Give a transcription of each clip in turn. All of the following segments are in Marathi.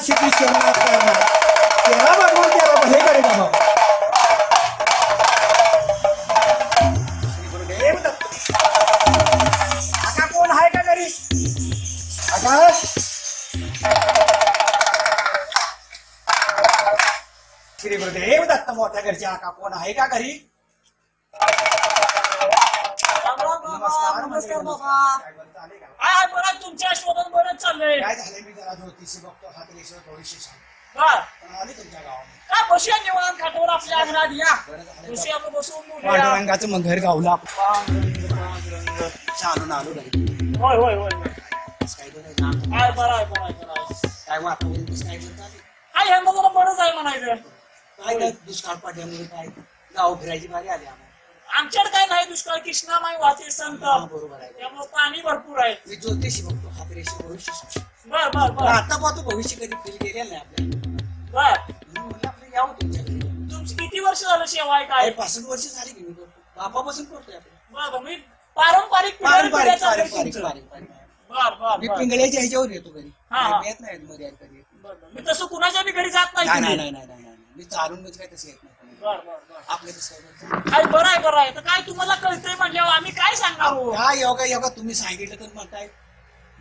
वर्षीची शेवनाथ करणार त्याला बघून त्याला भले करे बाबा. गुरुदेव दत्त. आता कोण आहे का घरी? आता श्री गुरुदेव दत्त मोठ्या घरचे आका कोण आहे का घरी? नमस्कार बाबा. काय बरं तुमच्या शोधात बरंच चाललंय. काय झालंय मी जरा ज्योतिषी बघतो हात रेषेवर थोडीशी सांग. बर आली तुमच्या गावामध्ये काय बसूया निवांत खाटवर आपल्या अंगणात या. बसूया आपण बसून बोलूया. पांडुरंगाचं मग घर गावला चालून आलो घरी. होय होय होय काय बरं काय बरं आहे बरं आहे बरं आहे. काय वातावरण कसं काय करतात काय ह्यांना जरा बरंच आहे म्हणायचं. काय काय दुष्काळ पडल्यामुळे काय गाव फिरायची बारी आली आम्हाला. आमच्याकडे काय नाही दुष्काळ कृष्णामाई वाचे संत बरोबर आहे. त्यामुळे पाणी भरपूर आहे. मी ज्योतिषी बघतो हात रेषे भविष्य सांगतो. बर बर बर आता पाहतो भविष्य कधी फील केलेलं नाही आपल्याला. बर म्हणून म्हणलं आपलं यावं तुमच्या घरी. तुमची किती वर्ष झालं सेवा आहे काय? 65 वर्ष झाली की मी करतो बापापासून करतोय आपण. बर मी पारंपरिक पारंपरिक पिढ्या पारंपरिक पारंपरिक बर बर मी बर पिंगळ्याच्या ह्याच्यावर येतो घरी. हा. नाही, येत नाही मध्ये कधी. बर मी तसं कुणाच्या बी घरी जात नाही नाही तुम्ही. नाही नाही नाही नाही मी चालून म्हणजे काय तसं येत नाही. बर बर बर आपलं कसं आहे? काय बरं आहे बरं आहे तर काय तुम्हाला कळतंय म्हणल्यावर आम्ही काय सांगणार हो? हा योगा योगा तुम्ही सांगितलं तर मग काय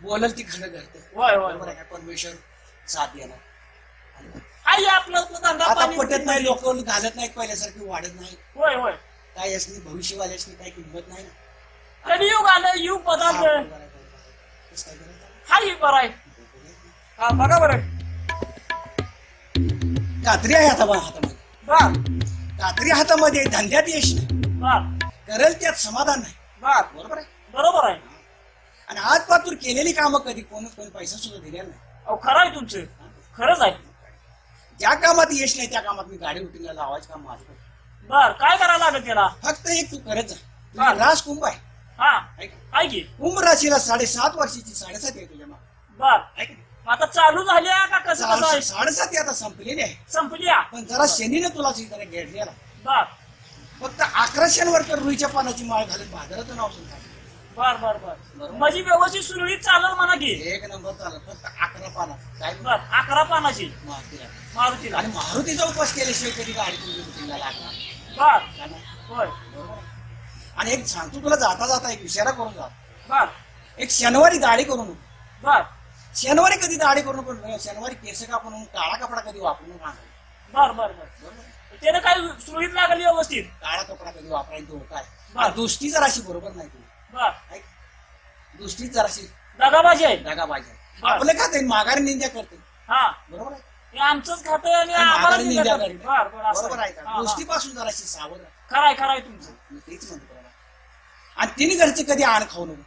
बोलल ती खरं करते. होय होय बरोबर आहे का? परमेश्वर साथ देणार. काय हे आपलं धंदा आता पाणी पटत नाही लोक घालत नाहीत पहिल्यासारखी वाढत नाही. होय होय काय असली भविष्यवाल्यासनी काही किंमत नाही ना. कधी युग आलं युग हा, बदललं. बरोबर आहे, बरोबर आहे. कसं काय करायचं? हा हे बरं आहे. हा बघा बरं कात्री आहे हातामध्ये बर कात्री हातामध्ये धंद्यात यश नाही. बर करेल त्यात समाधान नाही. बर बरोबर आहे. बरोबर आहे. आणि आज पातूर केलेली कामं कधी कोणी पैसा सुद्धा दिलेला नाही. अहो खरं आहे तुमचं खरंच आहे. ज्या कामात यश नाही त्या कामात मी गाडी उठीला लावायचं काम माझं. बर काय करायला लागेल त्याला? फक्त एक तू करत जा. हा. तुझी रास कुंभ आहे. हा ऐक. आहे की. कुंभ राशीला 7.5 वर्षाची 7.5 आहे तुझ्या मागे. बर ऐक. आता चालू झाल्या का कसं कसं आहे? 7.5 आता संपलेली आहे. संपली आ? पण जरा शनीने तुला जरा घेतलेला. बर फक्त 1100 वर तर रुईच्या पानाची माळ घालून बाजारातून औषध टाक. बर बर बर माझी व्यवस्थित सुरळीत चालल म्हणा की. एक नंबर चालत फक्त 11 पाना काय बर 11 पानाची मारुतीला. मारुतीला. आणि मारुतीचा उपास केल्याशिवाय कधी गाडी तुझी रुटीनला लागणार बर का नाही? होय बरोबर आहे. आणि एक सांगतो तुला जाता जाता एक इशारा करून जा. बर एक शनिवारी दाढी करू नको. बर शनिवारी कधी दाढी करू नको. शनिवारी केस कापून काळा कपडा कधी वापरू नका. बर बर बर बरोबर आहे. त्यानं काय सुरळीत लागली व्यवस्थित? काळा कपडा कधी वापरायला धोका बर. आहे. दृष्टी जराशी बरोबर नाही तुला. बर ऐक. दृष्टी जराशी दगाबाजी आहे. दगाबाजी आहे. बर. आपलं का ते माघारी निंदा करते. हा बरोबर आहे. हे आमचंच खातं आणि आणि आम्हाला माघारी निंदा निंदा करते. करते. बर बर असं बरोबर आहे का? हा, हा. गोष्टीपासून जराशी सावध राहा. खरं आहे तुमचं. मी तेच म्हणतो तुला. आणि तिने घरचे कधी आण खाऊ नको.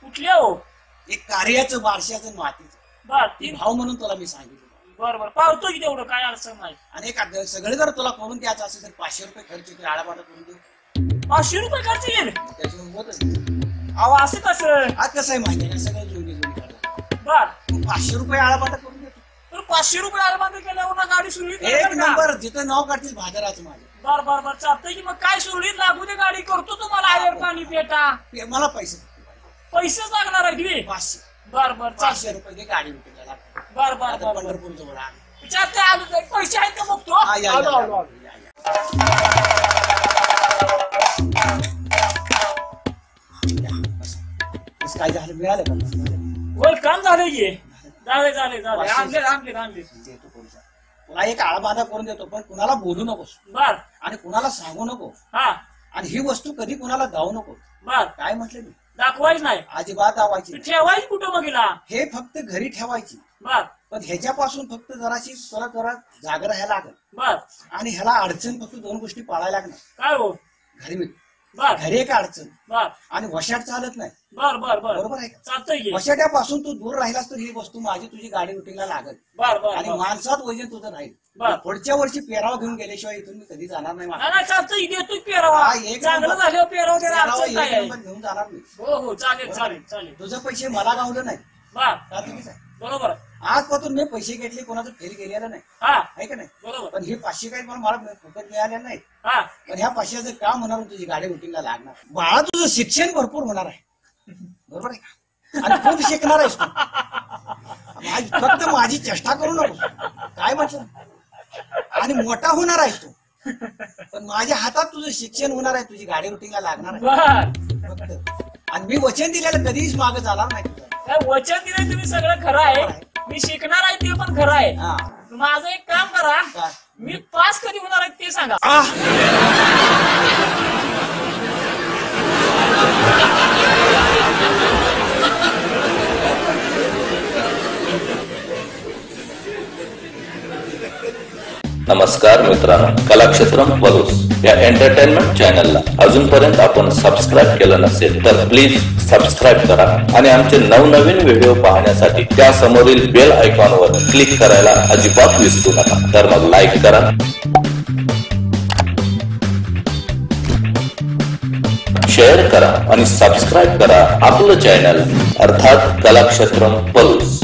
कुठले हो? एक कार्याचं बारशाचं आणि मातीचं बर ती तीन भाव म्हणून तुला मी सांगितलं. बर बर पावतो की तेवढं काय अडचण नाही. आणि एक सगळे जर तुला करून द्यायचं असेल तर 500 रुपये खर्च होते. आडापाडा करून देऊ 500 रुपये खर्च येईल. त्याच्यावर होतच नाही. अहो असं कसं? आज कसं आहे माहिती आहे का सगळं जुनी काढलं. बर 500 रुपये आडापाडा करून देतो. तर 500 रुपये आरमांदी केल्यावर ना गाडी सुरळीत एक लागेल का? नंबर जिथं नाव काढतील भाजराचं माझं. बर बर बर चालतंय की मग काय सुरळीत लागू दे गाडी करतो तुम्हाला आयर पाणी पेटा. मला पैसे पैसेच लागणार आहे तुम्ही. 500 बर बर 500 चालतंय. रुपये दे गाडी विकायला. बर बर आता बर पंढरपूर जवळ आहे. विचारते आलो तर पैसे आहेत का बघतो. हा, या, या, आलो, या, आलो, आलो. या, या. बस. बस काय झालं मिळालं का? होय काम झालंय की. झाले झाले झाले आणले आणले आणले. देतो कोणचा. तुला एक आळबाधा करून देतो पण कुणाला बोलू नकोस बर आणि कुणाला सांगू नको. हा आणि ही वस्तू कधी कुणाला गाऊ नको. बर काय म्हटलं मी? दाखवायच नाही. अजिबात दावायची नाही. ठेवायच कुठं बघिला? हे फक्त घरी ठेवायची. बर पण ह्याच्यापासून फक्त जराशी तुला जरा जागा राहायला लागेल. बर आणि ह्याला अडचण फक्त 2 गोष्टी पाळायला लागणार. काय हो? घरी मी बर घरी एक अडचण बर आणि वशाट चालत नाही. बर बर बर बरोबर आहे का? चालतंय की. वशाट्यापासून तू दूर राहिलास तर ही वस्तू माझी तुझी गाडी रुटीनला लागल. बर बर आणि बर. माणसात वजन तुझं राहील. बर. पुढच्या वर्षी पेराव घेऊन गेल्याशिवाय इथून मी कधी जाणार नाही. नाही नाही चालतंय देतो पेरावा. हा, एक चांगलं नंबर. झालं पेराव त्याला पेराव अडचण काय एक आहे? नंबर घेऊन जाणार मी. हो हो चालेल चालेल चालेल. तुझं पैसे मला गावलं नाही बर का चुकीच आहे? बरोबर आजपासून मी पैसे घेतले कोणाचं फेल गेलेलं नाही. हा आहे का नाही? बरोबर पण हे 500 काही मला फुकट मिळालेलं नाही. हा पण ह्या 500चं काम होणार तुझी गाडी रुटीनला लागणार. बाळा तुझं शिक्षण भरपूर होणार आहे. बरोबर आहे का? आणि खूप शिकणार आहेस तू. फक्त माझी चेष्टा करू नको. काय म्हटलं? आणि मोठा होणार आहेस तू, पण माझ्या हातात तुझं शिक्षण होणार आहे, तुझी गाडी रुटीनला लागणार आहे बर फक्त. आणि मी वचन दिलेलं कधीच मागे जाणार नाही तुझं. काय वचन दिलंय तुम्ही सगळं खरं आहे, मी शिकणार आहे ते पण खरं आहे. हा. माझं एक काम करा, काय? मी पास कधी होणार आहे ते सांगा. नमस्कार मित्रांनो, कलाक्षेत्रम पलूस या एंटरटेनमेंट चॅनलला अजूनपर्यंत आपण सबस्क्राईब केलं नसेल तर प्लीज सबस्क्राईब करा आणि आमचे नवनवीन व्हिडिओ पाहण्यासाठी त्या समोरील बेल आयकॉनवर क्लिक करायला अजिबात विसरू नका. तर मग लाईक करा, शेअर करा आणि सबस्क्राईब करा आपलं चॅनल अर्थात कलाक्षेत्रम पलूस.